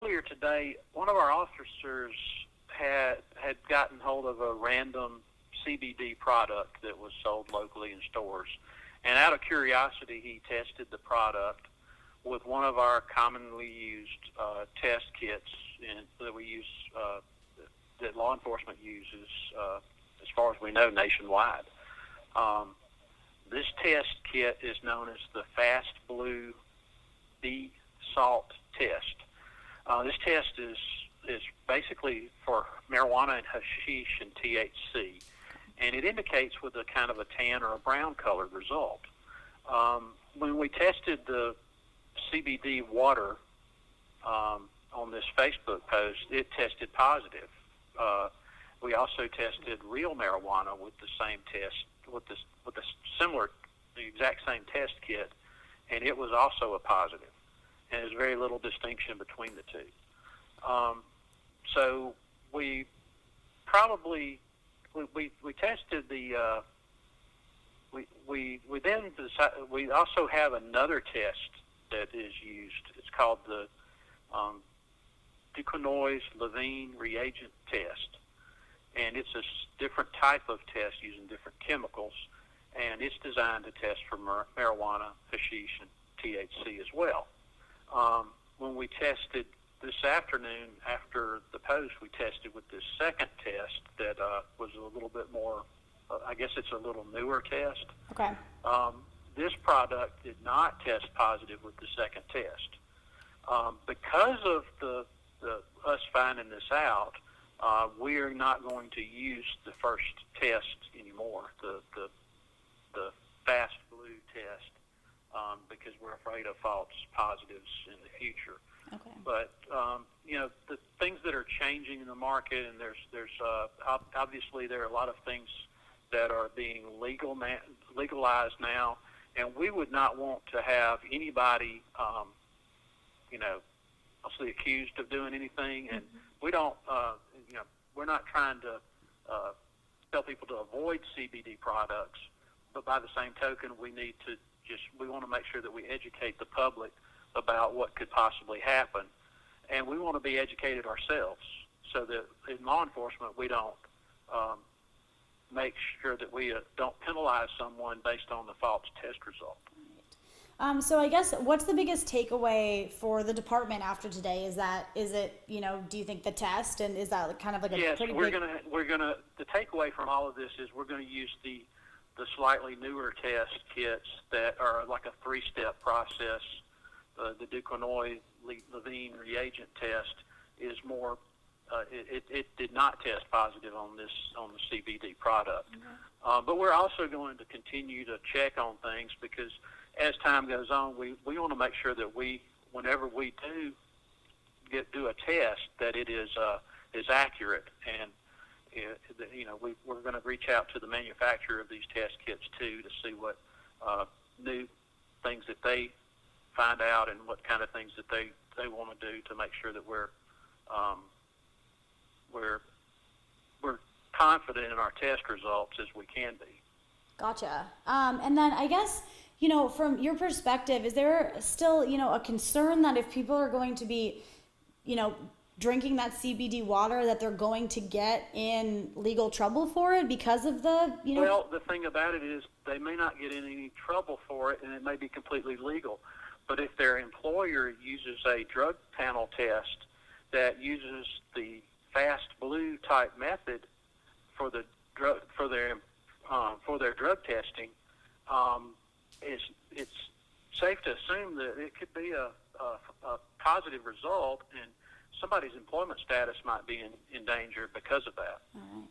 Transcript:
earlier today, one of our officers had gotten hold of a random CBD product that was sold locally in stores. And out of curiosity, he tested the product with one of our commonly used test kits that we use, that law enforcement uses, as far as we know, nationwide. This test kit is known as the Fast Blue B Salt test. This test is basically for marijuana and hashish and THC, and it indicates with a kind of a tan or a brown colored result. When we tested the CBD water on this Facebook post, it tested positive. We also tested real marijuana with the same test, with the exact same test kit, and it was also a positive. And there's very little distinction between the two. So we probably we tested the we then decided, we also have another test that is used. It's called the Duquesnoy-Levine reagent test, and it's a different type of test using different chemicals, and it's designed to test for marijuana, hashish, and THC as well. When we tested this afternoon after the post, we tested with this second test that was a little bit more, I guess it's a little newer test. Okay. This product did not test positive with the second test. Because of us finding this out, we are not going to use the first test anymore, the Fast Blue test, because we're afraid of false positives in the future. Okay. But the things that are changing in the market, and there's obviously there are a lot of things that are being legalized now, and we would not want to have anybody, falsely accused of doing anything, and we don't, we're not trying to tell people to avoid CBD products, but by the same token, we want to make sure that we educate the public about what could possibly happen, and we want to be educated ourselves so that in law enforcement we don't make sure that we don't penalize someone based on the false test result. So I guess what's the biggest takeaway for the department after today? Is it do you think the test, and is that kind of like a pretty big... we're gonna the takeaway from all of this is we're going to use the slightly newer test kits that are like a 3-step process. The Duquesnoy-Levine reagent test is more. It did not test positive on the CBD product, but we're also going to continue to check on things because as time goes on, we want to make sure that whenever we do a test, that it is accurate, and we're going to reach out to the manufacturer of these test kits too to see what new things that they find out and what kind of things that they want to do to make sure that we're confident in our test results as we can be. Gotcha. And then I guess, from your perspective, is there still, a concern that if people are going to be, drinking that CBD water, that they're going to get in legal trouble for it because of the, Well, the thing about it is they may not get in any trouble for it, and it may be completely legal. But if their employer uses a drug panel test that uses the Fast Blue type method for their drug testing, it's safe to assume that it could be a positive result, and somebody's employment status might be in danger because of that. All right.